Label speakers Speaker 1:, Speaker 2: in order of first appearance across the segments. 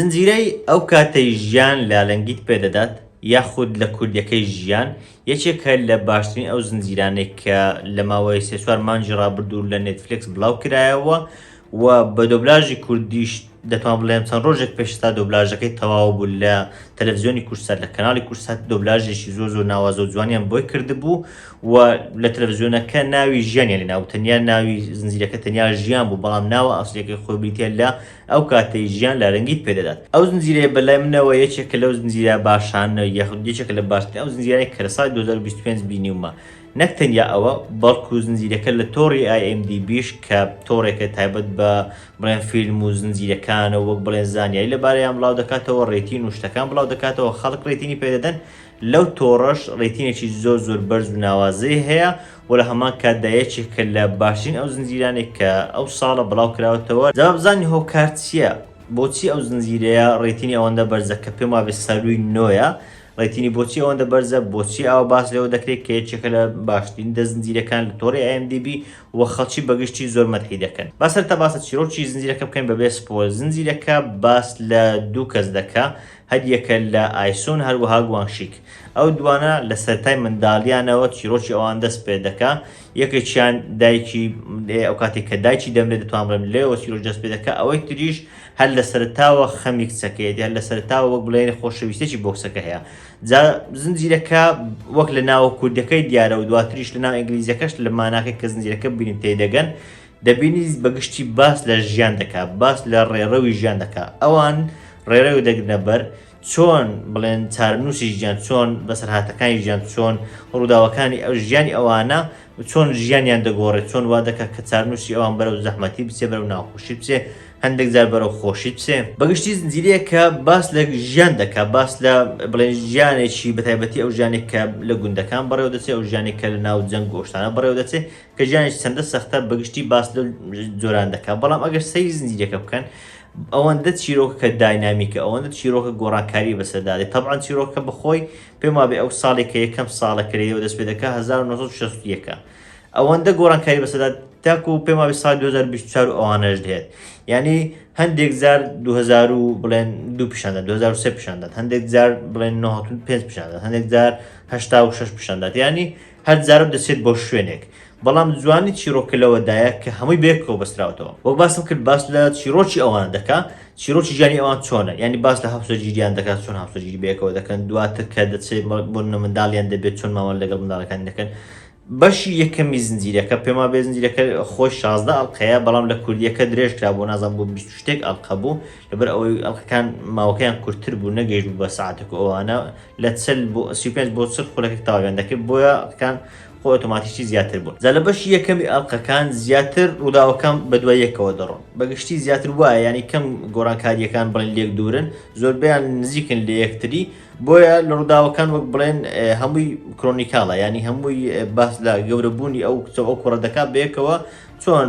Speaker 1: زنجیرەی ئەو کاتەی ژیان لە لەنگیت پێدەدات یاخود لە کوردیەکەی ژیان یەکێکە لە باشترین ئەو زنجیرانێک کە لە ماوەی سێ چوار مانگی ڕابردوو لە نێتفلیکس بڵاو کرایەوە و بە دۆبلاژی کوردیش دەتوان بڵێم چەند ڕۆژێک پێشتا دۆبلاژەکەی تەواو بوو لە تەلەڤیزیۆنی کورسات لە کەناڵی کورسات دۆبلاژێکی زۆر ناوازە و جوانیان بۆی کردبوو و لە تەلەڤیزیۆنەکە ناوی ژیانیان لێناو تەنیا ناوی زنجیرەکە تەنیا ژیان بوو بەڵام ناوە ئەسڵیەکەی خۆی بریتە لە ئەو کاتەی ژیان لە رەنگیت پێدەدات. ئەو زنجیرەیە بەلای منەوە یەکێکە لەو زنجیرە باشانە یاخود یەکێکە لە باشترین ئەو زنجیرانێک کە لە ساڵی 2025 بینیومە. نەک تەنیا ئەوە بەڵکو زنجیرەکە لە تۆڕی IMDBش کە تۆڕێکە تایبەت بە بڵێن فیلم و زنجیرەکانە وەک بڵێن زانیاری لەبارەیان بڵاو دەکاتەوە ڕێتین و شتەکان بڵاو دەکاتەوە خەڵک ڕێتینی پێدەدەن لەو تۆڕەش ڕێتینێکی زۆر بەرز و ناوازەی هەیە و لە هەمان کاتدا یەکێکە لە باشترین ئەو زنجیرانێک کە ئەو ساڵە بڵاو کراوەتەوە. جا بزانین هۆکار چییە؟ بۆچی ئەو زنجیرەیە ڕێتینی ئەوەندە بەرزە کە پێم وابێ سەرووی نۆیە؟ ڕێتینی بۆچی ئەوەندە بەرزە؟ بۆچی ئەوە باس لەوە دەکرێت کە یەکێکە لە باشترین زنجیرەکان لە تۆڕی IMDB و خەڵکی بەگشتی زۆر مەدحی دەکەن. باسەرتا باسە چیرۆکی زنجیرەکە بکەین بەبێ سپۆیل. زنجیرەکە باس لە دوو کەس دەکا، هەریەکە لە ئایسۆن هەروەها گوانشیک. ئەو دوانە لە سەرەتای منداڵیانەوە چیرۆکی ئەوان دەست پێ دەکا. یەکێکیان دایکی ئەو کاتێک کە دایکی دەمرێت دەتوان بڵێم لێەوە چیرۆک دەست پێ دەکا. ئەوەی تریش هەر لە سەرەتاوە خەمی کچەکەیەت هەر لە سەرەتاوە وەک بڵێن خۆشەویستێکی بۆ کچەکە هەیە. جا زنجیرەکە وەک لە ناوە کوردەکەی دیارە و دواتریش لە ناو ئینگلیزیەکەش لە ماناکە کە زنجیرەکە ببینین تێدەگەن دەبینی بەگشتی باس لە ژیان دەکا، باس لە ڕێڕەوی ژیان دەکا. ئەوان ڕێڕەوی دەگرنە بەر چۆن بڵێن چارنووسی ژیان، چۆن بەسەرهاتەکانی ژیان، چۆن ڕووداوەکانی ئەو ژیانی ئەوانە چۆن ژیانیان دەگۆڕێت، چۆن وا دەکات کە چارنووسی ئەوان بەرەو زەحمەتی بچێ، بەرەو ناخۆشی بچێ، هەندێک جار بەرەو خۆشی بچێ. بەگشتی زنجیرەیە کە باس لە ژیان دەکات، باس لە بڵێن ژیانێکی بەتایبەتی ئەو ژیانێک کە لە گوندەکان بەڕێوە دەچێت، ئەو ژیانێک کە لە ناو جەنگ و ئۆشتانە بەڕێوە دەچێت کە ژیانێکی چەندە سەختە بەگشتی باس لە جۆران دەکات. بەڵام ئەگەر سەیری زنجیرەکە بکەن ئەوەندە چیرۆکە داینامیکە، ئەوەندە چیرۆکە گۆڕانکاری بەسەردادێت. تەبعاً چیرۆکە بەخۆی پێم وابێ ئەو ساڵێک کە یەکەم ساڵە کرێەوە دەست پێ دەکات 1961 ئەوەندە گۆڕانکاری بەسەرداد تاکو پێم وابێ ساڵی 2024 ئەوانەش دێت. یعنی هەندێک جار 2000 بڵێن 2 پیشاندات، 2003 پیشاندات، هەندێک جار بڵێن 95 پیشاندات، هەندێک جار 86 پیشاندات. یعنی هەر جارە دەچێت بۆ شوێنێک. بەڵام جوانی چیرۆکە لەوەدایە کە هەمووی بێکەوە بەستراوەتەوە. وەک باسم کرد باس لە چیرۆکی ئەوانە دەکا، چیرۆکی ژیانی ئەوان چۆنە، یعنی باس لە هەفتەجیریان دەکات، چۆن هەفتەجیری بێکەوە دەکەن، دواتر کە دەچێت بۆ منداڵیان دەبێت چۆن ماوەڵ لەگەڵ منداڵەکان دەکەن. بەشی یەکەمی زنجیرەکە پێم وابێ زنجیرەکە خۆی 16 ئەڵقەیە، بەڵام لە کوردیەکە درێژ کرا بۆ نازانم بۆ 20 شتێک ئەڵقە بوو لەبەر ئەوەی ئەڵقەکان ماوەکەیان کورتتر بوو نەگەیشت بوو بە ساعتێک ئەوانە لە 35 بۆ 40 خولەکێک تاوایان دەکرد بۆیە ئەڵقەکان خۆ ئۆتۆماتیکی زیاتر بوون. جا لە بەشی یەکەمی ئەڵقەکان زیاتر ڕووداوەکان بەدوای یەکەوە دەڕۆن، بەگشتی زیاتر وایە، ینی کەم گۆڕانکاریەکان بڵێن لێک دوورن، زۆربیان نزیکن لە یەکتری، بۆیە لە ڕووداوەکان وەک بڵێن هەمووی کرۆنیکاڵە، ینی هەمووی باس لە گەورەبوونی ئەو کچە ئەو کوڕە دەکات بەیەکەوە چۆن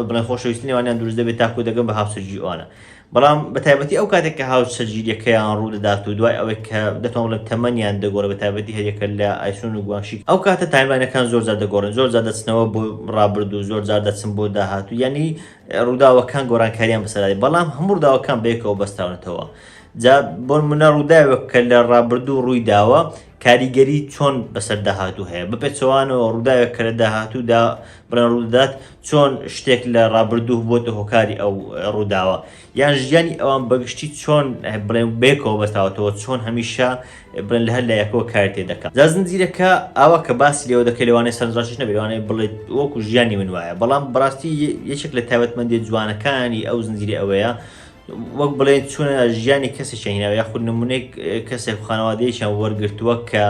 Speaker 1: بڵێن خۆشەویستی نێوانیان دروست دەبێت تاکو دەگەن بە هاوسەرگیری ئەوانە. بەڵام بەتایبەتی ئەو کاتێک کە هاوسەرگیریەکەیان ڕوو دەدات و دوای ئەوەی کە دەتوان بڵێن تەمەنیان دەگۆڕێت بەتایبەتی هەریەکە لە ئایسۆن و گوانشیک ئەو کاتە تایملاینەکان زۆر جار دەگۆڕن، زۆر جار دەچنەوە بۆ ڕابردوو، زۆر جار دەچن بۆ داهاتوو، یعنی ڕووداوەکان گۆڕانکاریان بەسەردادێت، بەڵام هەموو ڕووداوەکان بەیەکەوە بەستراونەتەوە. جا بۆ منە ڕووداوێک کە لە ڕابردوو ڕووی داوە کاریگەری چۆن بەسەر داهاتوو هەیە بپێچەوانەوە ڕووداوێک کە لە داهاتوودا بڵێن ڕوودات چۆن شتێک لە ڕابردوو بۆتە هۆکاری ئەو ڕووداوە، یان ژیانی ئەوان بەگشتی چۆن بڵێن بێکەوە بەستاوەتەوە، چۆن هەمیشە بڵێن لە هەر لایەکەوە کار تێ دەکات. جا زنجیرەکە ئاوا کە باسی لێوە دەکەی لەوانەیە سەرنجڕاکێش نەبێت، لەوانەیە بڵێت وەکو ژیانی من وایە، بەڵام بەڕاستی یەکێک لە تایبەتمەندی جوانەکانی ئەو زنجیرە ئەوەیە وەک بڵێن چونە ژیانی کەسێکیان هێناوە یاخود نمونەیەک کەسێک خانەوادەیەکیان وەرگرتووە کە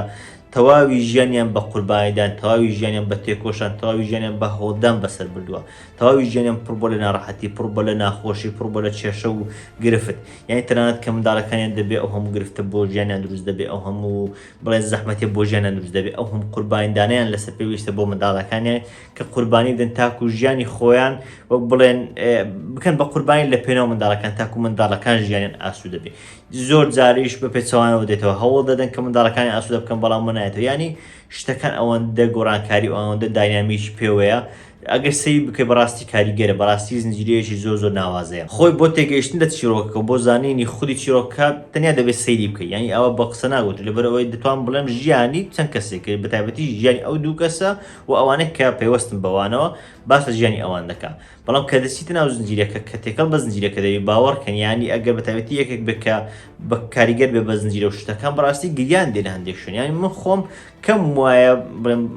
Speaker 1: تەواوی ژیانیان بە قوربانیدان، تەواوی ژیانیان بە تێکۆشان، تەواوی ژیانیان بە هەوڵدان بەسەر بردووە، تەواوی ژیانیان پڕ بۆ لە ناڕەحەتی، پڕ بۆ لە ناخۆشی، پڕ بۆ لە کێشە و گرفت. یعنی تەنانەت کە منداڵەکانیان دەبێت ئەو هەموو گرفتە بۆ ژیانیان دروست دەبێت، ئەو هەموو بڵێن زەحمەتێ بۆ ژیانیان دروست دەبێت، ئەو هەموو قوربانیدانیان لەسەر پێویستە بۆ منداڵەکانیان کە قوربانی بدەن تاکو ژیانی خۆیان وەک بڵێن بکەن بە قوربانی لە پێناو منداڵەکان تاکو منداڵەکان ژیانیان ئاسوودە دەبێت. زۆر جاریش بە پێچەوانەوە دێتەوە هەوڵ دەدەن کە منداڵەکانی ئاسوودە بکەن بەڵام نایێتەوە. یعنی شتەکان ئەوەندە گۆڕانکاری و ئەوەندە داینامیش پێوەیە ئەگەر سەی بکە بەڕاستی کاریگەرە بەڕاستی زنجیرەیەکی زۆر ناوازەیە خۆی بۆ تێگەیشتن لە چیرۆکەکە بۆ زانینی خودی چیرۆکە تەنیا دەبێت سەیری بکەیت یعنی ئەوە بە قسە ناگوت لەبەرەوەی دەتوان بڵێم ژیانی چەند کەسێک بە تایبەتی ژیانی ئەو دوو کەسە و ئەوانەیە کە پێوەستن بەوانەوە باس لە ژیانی ئەوان دەکات بەڵام کە دەچیتە ناو زنجیرەکە کە تێکەڵ بە زنجیرەکە دەوی باوەڕکەن ینی ئەگەر بە تایبەتی یەکێک بکە بە کاریگەر بێ بە زنجیرە و شتەکان بەڕاستی گریان دێن هەندێک شوێن ینی من خۆم کەم وایە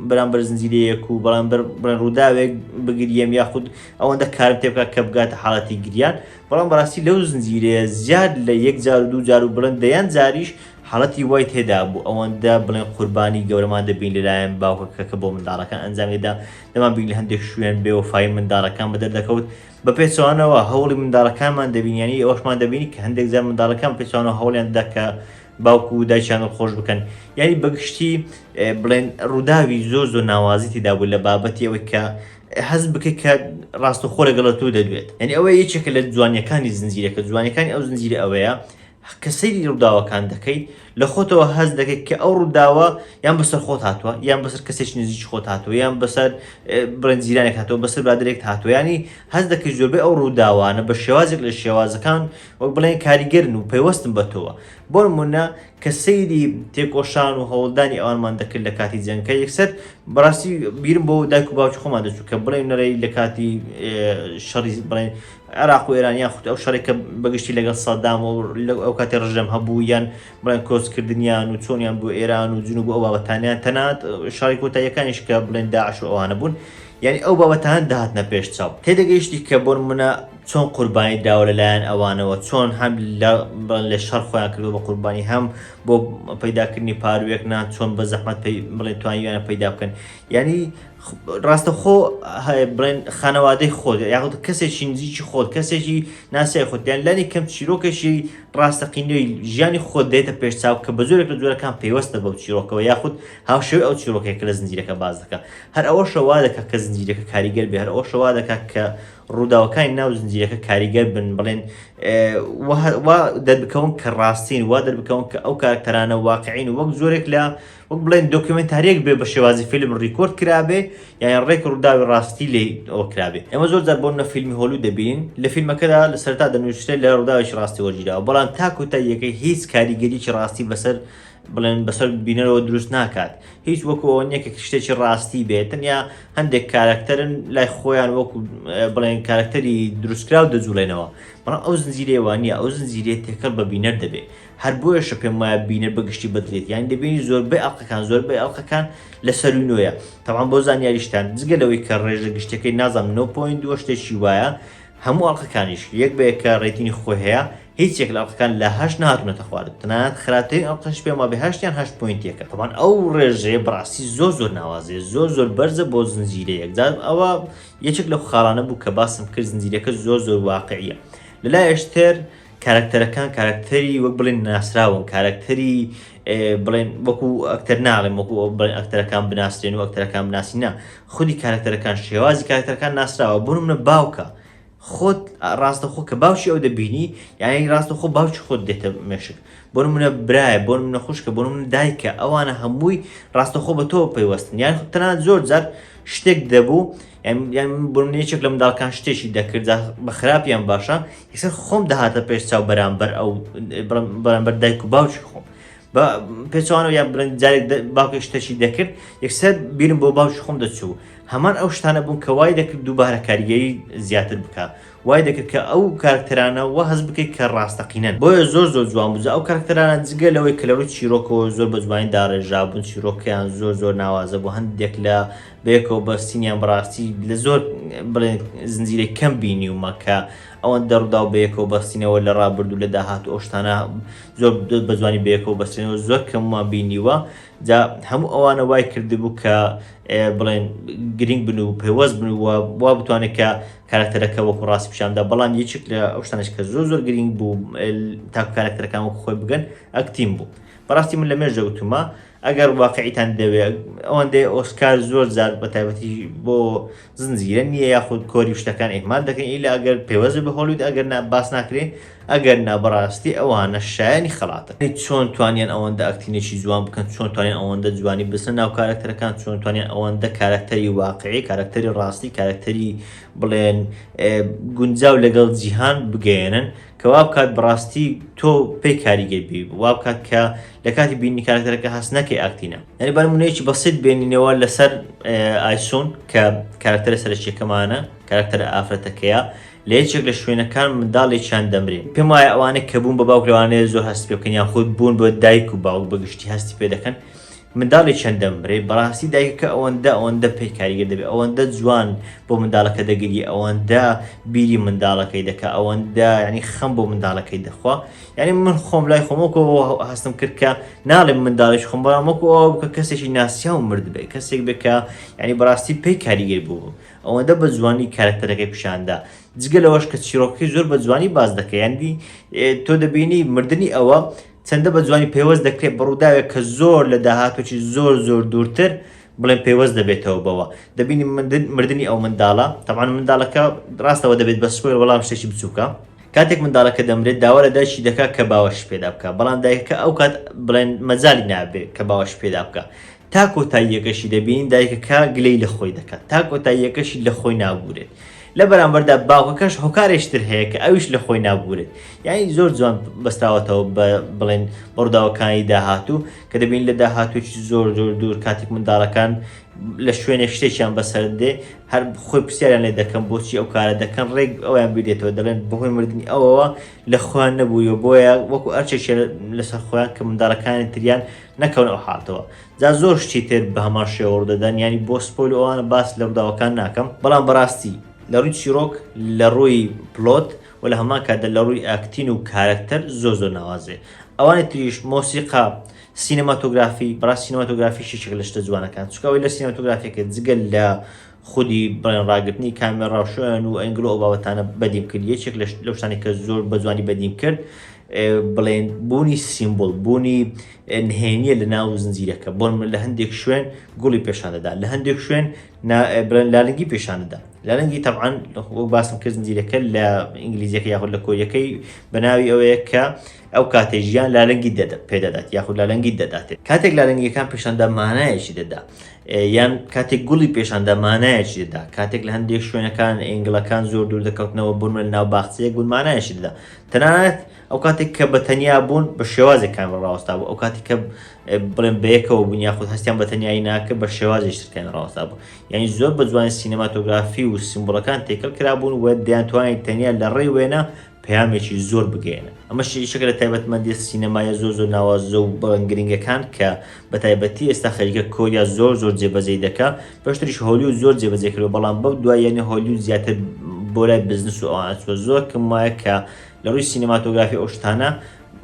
Speaker 1: بەرامبەر زنجیرەیەک و بەرامبەر ڕووداوێک بگریم یاخود ئەوەندە کارم تێ بکات کە بگاتە حاڵەتی گریان بەڵام بەڕاستی لەو زنجیرەیە زیاد لە یەک جار و دوو جار و بڵند دەیان جاریش حاڵەتی وای تێدا بوو ئەوەندە بڵێن قوربانی گەورەمان دەبین لەلایەن باوکەکە کە بۆ منداڵەکان ئەنجامێدا دەمان بین لە هەندێک شوێن بێوەفای منداڵەکان بەدەردەکەوت بە پێچوانەوە هەوڵی منداڵەکانمان دەبینیانی ئەوەشمان دەبینی کە هەندێک جار منداڵەکان پێچوانەوە هەوڵیان دەکە باوکو و دایکیان خۆش بکەن یعنی بەگشتی بڵێن ڕووداوی زۆر ناوازی تێدا بوو لە بابەتی ئەوەی کە حەز بکەیت کە ڕاستەوخۆ لەگەڵ تۆ دەدوێت یعنی ئەوە یەکێکە لە جوانیەکانی زنجیرەکە جوانیەکانی ئەو زنجیرە ئەوەیە کە سەیری ڕووداوەکان دەکەیت لە خۆتەوە هەز دەکەیت کە ئەو ڕووداوە یان بەسەر خۆت هاتووە یان بەسەر کەسێکی نزیک خۆت هاتووە یان بەسەر بڵێن جیرانێک هاتووە بەسەر برادێک هاتووە ینی هەز دەکەیت زۆربەی ئەو ڕووداوانە بە شێوازێک لە شێوازەکان وەک بڵێن کاریگەرن و پەیوەستن بە تۆوە بۆ نمونە کە سەیری تێکۆشان و هەوڵدانی ئەوانمان دەکرد لە کاتی جەنگەکە یەکسەر بەڕاستی بیرم بۆ دایک و باوکی خۆمان دەچوو کە بڵێن نەرەی لە کاتی شەڕی بڵێن عێراق و ئێران یان خودت ئەو شەڕێکە بەگشتی لەگەڵ سەدام و ئەو کاتی ڕژەم هەبوو یان بڵێن کۆچکردنیان و چۆنیان بۆ ئێران و جنوب ئەو بابەتانیان تەنات شەڕی کۆتاییەکانیش کە بڵێن داعش و ئەوانە بوون یعنی ئەو بابەتان داهاتنە پێش چاو تێدەگەیشتی کە بۆ نمونە چۆن قوربانی داوە لەلایەن ئەوانەوە چۆن هەم لە شەڕ خۆیان کردو بە قوربانی هەم بۆ پەیداکردنی پاروێک نان چۆن بە زەحمەت بڵێن توانیویانە پەیدا بکەن ینی ڕاستەخۆ بڵێن خانەوادەی خۆت یاخود کەسێکی نزیکی خۆت کەسێکی ناسای خۆتیان لانی کەم چیرۆکێکی ڕاستەقینەوەی ژیانی خۆت دێتە پێش چاو کە بە زۆرێک لە جۆرەکان پێوەستە بەو چیرۆکەوە یاخود هاوشێوەی ئەو چیرۆکێکە لە زنجیرەکە باز دەکات هەر ئەوە شەوا دەکات کە زنجیرەکە کاریگەر بێ هەر ئەوە شەوا دەکات کە ڕووداوەکانی ناو زنجیرەکە کاریگەر بن بڵێن وا دەربکەون کە ڕاستین وا دەربکەون کە ئەو کارکتەرانە واقعین و وەک زۆرێک لە وەک بڵێن دۆکیومنتاریەک بێ بە شێوازی فیلم ڕیکۆرد کرابێ یان ڕێک ڕووداوی ڕاستی لێ ئەوە کرابێ ئەمە زۆر جار بۆ فیلمی هۆلیوود دەبینین لە فیلمەکەدا لە سەرتا دەنووسێت لە ڕووداوێکی ڕاستی وەرگیراوە بەڵام تاکوتاییەکەی هیچ کاریگەریی ڕاستی بەسەر بڵێن بەسەر بینەرەوە دروست ناکات هیچ وەکو ئەوە نییە شتێکی ڕاستی بێتن یا هەندێک کارکتەرن لای خۆیان وەکو بڵێن کارکتەری دروستکرا و دەجوڵێنەوە بەڵام ئەو زنجیرەیەوە نیە ئەو زنجیرەیە تێکەڵ بە بینەر دەبێت هەر بۆیەشە پێم وایە بینەر بەگشتی بدرێت یان دەبینی زۆربەی ئەڵقەکان لە سەروینۆیە تەواان بۆ زانیاریشتان جگەلەوەی کە ڕێژە گشتەکەی نازانم 9.2 شتێکی وایە هەموو ئەڵقەکانیش یەک بەیەکە ڕێتینی خۆی هەیە هیچێک لە ئەڵقەکان لە 8 نهاتونەتە خوارد تەنانەت خراپترین ئەڵقەش پێم وابێ 8یان 8.1 تەواان ئەو ڕێژەیە بەڕاستی زۆر ناوازەیە زۆر بەرزە بۆ زنجیرەیەک ئەوە یەکێک لەو خاڵانە بوو کە باسم کرد زنجیرەکە زۆر واقعیە لەلایەشتر کارکتەرەکان کارکتەری وەک بڵێن ناسراون کارکتەری بڵێن وەکو ئەکتەر ناڵێم وەکو بڵێن ئەکتەرەکان بناسرێن و ئەکتەرەکان بناسینا خودی کارکتەرەکان شێوازی کارکتەرەکان ناسراوە بۆ منە باوکە خۆت ڕاستەخۆ کە باوکی ئەو دەبینی یانی ڕاستەخۆ باوکی خۆت دێتە مێشک بۆ منە برایە بۆ منە خوشکە بۆ من دایکە ئەوانە هەمووی ڕاستەخۆ بە تۆ پەیوەستن یان تەنانەت زۆر جار شتێک دەبوو بڕنێچێک لە منداڵکان شتێکی دەکرد بە خراپیان باشە یەکسەر خۆم دەهاتە پێش چاو بەرامبەر دایک و باوکی خۆم بە پێچوانەوە یا بڵێن جارێک باوکی شتێکی دەکرد یەکسەر بیرم بۆ باوکی خۆم دەچوو هەمان ئەو شتانە بوون کە وای دەکرد دووبارە کاریگەری زیاتر بکە وای دەکرد کە ئەو کارکتەرانە وە هەز بکەیت کە ڕاستەقینەن بۆیە زۆر جوان بوو ئەو کارکتەرانە جگە لەوەی کە لەڕووی چیرۆکەوە زۆر بە جوانی داڕێژابوون چیرۆکیان زۆر ناوازە بۆ هەندێک لە بەیەکەوە بەستینیان بەڕاستی لە زۆر بڵێن زنجیرەی کەم بینیومە کە ئەوەن دەڕوودا و بەیەکەوە بەستینەوە لە ڕابردوو لە داهات و ئەو شتانە زۆر بە جوانی بەیەکەوە بەستێنەوە زۆر کەممان بینیوە جا هەموو ئەوانە وای کردبوو کە بڵێن گرنگ بن و پەیوەست بن وا بتوانێت کە کارکتەرەکە وەکو ڕاستی پیشاندا بەڵام یەکێک لە ئەو شتانەش کە زۆر گرنگ بوو تاکو کارکتەرەکان وەکو خۆی بگەن ئەکتیم بوو بەڕاستی من لە مێژ دەوتمە ئەگەر واقعیتان دەوێت ئەوەندەی ئۆسکار زۆر زار بە تایبەتی بۆ زنجیرە نییە یاخود کۆری شتەکان ئێمان دەکەن ئیلا ئەگەر پێوەزە بە هۆلیوود ئەگەر باس ناکرێن ئەگەر نابڕاستی ئەوانە شایانی خەڵاتە چۆن توانیان ئەوەندە ئەکتینێکی جوان بکەن چۆن توانین ئەوەندە جوانی بسن ناو کارکتەرەکان چۆن توانین ئەوەندە کارکتەری واقعی کارکتەری ڕاستی کارکتەری بڵێن گونجاو لەگەڵ جیهان بگەێنن کە وا بکات بڕاستی تۆ پێی کاریگەر بی وا بکات کە لە کاتی بینی کارکتەرەکە هەست نەکەی ئاکتینە یعنی بەنمونەیەکی بەسیط بێنینەوە لەسەر ئایسۆن کە کارکتەرە سەرچێکەمانە کارکتەرە ئافرەتەکەیە لە یەکێک لە شوێنەکان منداڵێکیان دەمرێ پێم وایە ئەوانە کە بوون بە باوک لەوانەیە زۆر هەست پێ بکەن یان خۆت بوون بۆ دایک و باوک بەگشتی هەستی پێ دەکەن منداڵێکیان دەمرێ بەڕاستی دایکەکە ئەوەندە پێی کاریگەر دەبێت ئەوەندە جوان بۆ منداڵەکە دەگیری ئەوەندە بیری منداڵەکەی دەکە ئەوەندە ینی خەم بۆ منداڵەکەی دەخوا یعنی من خۆم لای خۆمەکە هەستم کرد کە ناڵێ منداڵێک خۆم بەڵامەکو ئەوە بکە کەسێکی ناسیا و مرد بێت کەسێک بکە ینی بەڕاستی پێی کاریگەر بوو ئەوەندە بە جوانی کارکتەرەکەی پیشاندا جگە لەوەش کە چیرۆکی زۆر بە جوانی باز دەکە یاندی تۆ دەبینی مردنی ئەوە چەندە بە جوانی پێوەست دەکرێت بەڕووداوێت کە زۆر لە داهاتوێکی زۆر دوورتر بڵێن پێوەست دەبێتەوە بەوە دەبینی مردنی ئەو منداڵە تەبعاً منداڵەکە ڕاستەوە دەبێت بە سپۆیل وەڵام شتێکی بچووکە کاتێک منداڵەکە دەمرێت داوا لە دایکی دەکات کە باوەش پێدا بکە بەڵام دایکەکە ئەو کات بڵێن مەجالی نابێت کە باوەش پێدا بکە تا کۆتاییەکەشی دەبین دایکەکە گلەی لە خۆی دەکات تا کۆتاییەکەشی لە خۆی نابورێت لە بەرامبەردا باوکەکەش هۆکارێشتر هەیە کە ئەویش لە خۆی نابورێت یعنی زۆر جوان بەستراوەتەوە بڵێن بەڕووداوەکانی داهاتوو کە دەبین لە داهاتوێکی زۆر دوور کاتێک منداڵەکان لە شوێنێک شتێکیان بەسەر دێ هەر خۆی پرسیاریان لێ دەکەم بۆچی ئەو کارە دەکەن ڕێک ئەویان بێتەوە دەڵێن بەهۆی مردنی ئەوەوە لە خۆیان نەبوویەوە بۆیە وەکو ئەرچێکی لەسەر خۆیان کە منداڵەکانی تریان نەکەون ئەو حالتەوە جا زۆر شتی تر بە هەمان شێوە ڕوودەدەن ینی بۆ سپۆیل ئەوانە باس لە ڕووداوەکان ناکەم بەڵام بەڕاستی لە ڕووی چیرۆک لە ڕووی پلۆت و لە هەمان کاتدا لە ڕووی ئاکتین و کارکتەر زۆر ناوازێ ئەوانە تریش مۆسیقا سینەماتۆگرافی بەڕاستی سینەماتۆگرافی شێک لە شتە جوانەکان چکەوەی لە سینەماتۆگرافیەکە جگەل لە خودی بڵێن ڕاگررتنی کامێرا شوێن و ئەنگلۆ ئەو بابەتانە بەدیم کرد یەکێک لەو شتانی کە زۆر بە جوانی بەدیم کرد بڵێن بوونی سیمبۆل بوونی نهێنیە لە ناو زنجیرەکە بۆن لە هەندێک شوێن گوڵی پێشان دەدا لە هەندێک شوێن بڵێن لالنگی پیشان دەدا لالنگی تەبعاً باسم کرد زنجیرەکە لە ئینگلیزیەکە یاخود لە کۆریەکەی بەناوی ئەوەیە کە ئەو کاتێ ژیان لالنگی پێدەدات یاخود لالنگی دەداتێت کاتێک لالنگیەکان پیشاندا مانایەکی دەدا یان کاتێک گوڵی پێشاندا مانایەکی دەدا کاتێک لە هەندێک شوێنەکان ئینگلەکان زۆر دوور دەکەوتنەوە بوون لە ناو باخچەیەک بوون مانایەکی دەدا تەنانەت ئەو کاتێک کە بەتەنیا بوون بە شێوازێکان ڕاوەستا بوو ئەو کاتی کە بڵێن بەیەکەوە بوون یاخود هەستیان بەتەنیایی ناکە بە شێوازێکترکەن ڕاوەستا بوو یعنی زۆر بە جوانی سینەماتۆگرافی و سیمبۆلەکان تێکەڵ کرابوون و دەیانتوانین تەنیا لە ڕێی وێنە پەیامێکی زۆر بگەێنن ئەمە شەکە لە تایبەتمەندی سینەمایە زۆر ناوازە و بەنگرنگەکان کە بە تایبەتی ئێستا خەریکە کۆریا زۆر جێبەجێ دەکا بەشتریش هۆلیوود زۆر جێبەجێ کردەوە بەڵام بەو دوای یعنی هۆلیوود زیاتر بۆ لای بزنس و ئەوانە زۆر کەم وایە کە لە ڕووی سینەماتۆگرافی ئەو شتانە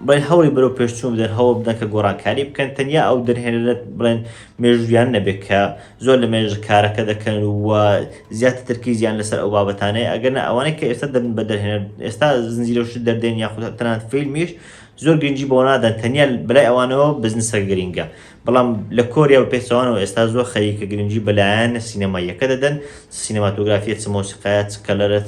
Speaker 1: بڵێن هەوڵی بەرەو پێشچوون بدەن هەوڵ بدەن کە گۆڕانکاری بکەن تەنیا ئەو دەرهێنێت بڵێن مێژویان نەبێت کە زۆر لە مێژ کارەکە دەکەن و زیاتر ترکیزیان لەسەر ئەو بابەتانەیە ئەگەرنە ئەوانەی کە ئێستا دەبن بە دەرهێنێت ئێستا زنجیرەوش دەردێن یاخود تەنانەت فیلمیش زۆر گرنگی بۆ نادەن تەنیا بەلای ئەوانەوە بزنسە گرینگە بەڵام لە کۆریا و پێچەوانەوە ئێستا زۆر خەریکە گرنگی بەلایەنە سینەماییەکە دەدەن سینەماتۆگرافیە چ مۆسیقایە چ کەلەرە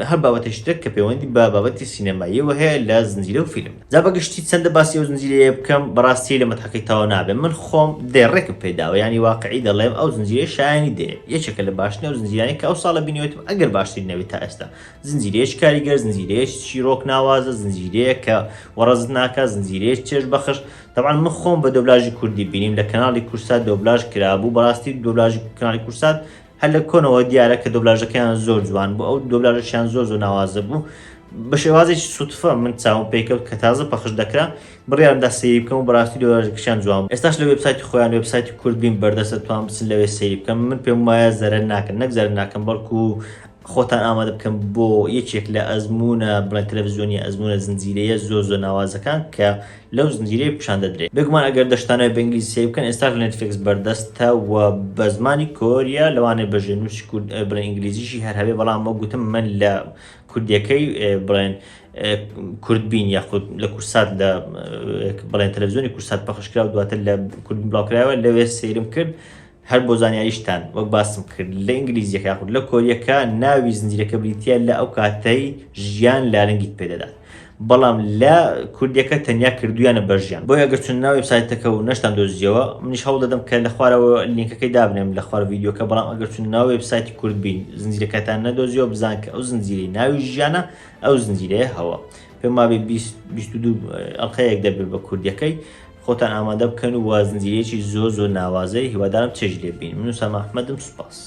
Speaker 1: هەر بابەتێشتێک کە پەیوەندی بە بابەتی سینەماییەوە هەیە لە زنجیرە و فیلم جا بەگشتی چەندە باسی ئەو زنجیرەیە بکەم بەڕاستی لە مەتحەقەی تەواو نابێت من خۆم دێڕێکم پێداوە ینی واقعی دەڵێم ئەو زنجیرە شایانی دێ یەکێکە لە باشترین ئەو زنجیرانی کە ئەو ساڵە بینیوێتم ئەگەر باشترین نەوێت تا ئێستا زنجیرەیەک کاریگەر زنجیرەیەک چیرۆک ناوازە زنجیرەیە کە وەڕەزت ناکات زنجیرەیەک چێژ بەخش طبعا من خۆم بە دۆبلاژی کوردی بینیم لە کەناڵی کورسات دۆبلاژ کرابوو بەڕاستی دۆبلاژی کەناڵی کورسات هەر لە کۆنەوە دیارە کە دۆبلاژەکەیان زۆر جوان بوو ئەو دۆبلاژەشیان زۆر ناوازە بوو بە شێوازێکی سوتفە من چاوم پێکەوت کە تازە پەخش دەکرا بڕیارمدا سەیری بکەم و بەڕاستی دۆبلاژەکەشیان جوان بوو ئێستاش لە وێبسایتی خۆیان وێبسایتی کورد بین بەردەستە توان بچن لەوێ سەیری بکەم من پێم وایە زەرەر ناکەن نەک زەرەر ناکەم بەڵکو خۆتان ئامادە بکەم بۆ یەکێک لە ئەزمونە بڵێن تەلەڤیزیۆنی ئەزمونە زنجیرەیە زۆر ناوازەکان کە لەو زنجیرەیە پیشان دەدرێت بگومان ئەگەر دەشتانەوە بە ئینگلیزی سەیر بکەن ئێستا لە نێتفلیکس بەردەستە و بە زمانی کۆریا لەوانەیە بەژێنووشی کورد بڵێن ئینگلیزیشی هەر هەبێ بەڵام وە گوتم من لە کوردیەکەی بڵێن کوردبین یاخود لە کورسات لە بەڵێن تەلەڤیزیۆنی کورسات پەخشکرا و دواتر لە کوردبین بڵاوکرایەوە لەوێ سەیرم کرد هەر بۆ زانیاریشتان وەک باسم کرد لە ئینگلیزیەکە یاخود لە کۆریەکە ناوی زنجیرەکە بریتیە لە ئەو کاتەی ژیان لارنگیت پێدەدات بەڵام لە کوردیەکە تەنیا کردویانە بەژیان بۆ ئەگەر چون ناوی وێبسایتەکە و نەشتان دۆزیەوە منیش هەوڵ دەدەم کە لە خوارەوە لینکەکەی دابنێم لە خوار ڤیدیۆکە بەڵام ئەگەر چون ناوی وێبسایتی کوردبین زنجیرەکەتان نەدۆزیەوە بزان کە ئەو زنجیرەی ناوی ژیانە ئەو زنجیرەیە هەوە پێم وابێ 22 ئەڵقەیەک دەبێت بە کوردیەکەی خۆتان ئامادە بکەن و وا زنجیرەیەکی زۆر ناوازەی هیوادارم چێژ لێ بین من وسام ئەحمەدم سوپاس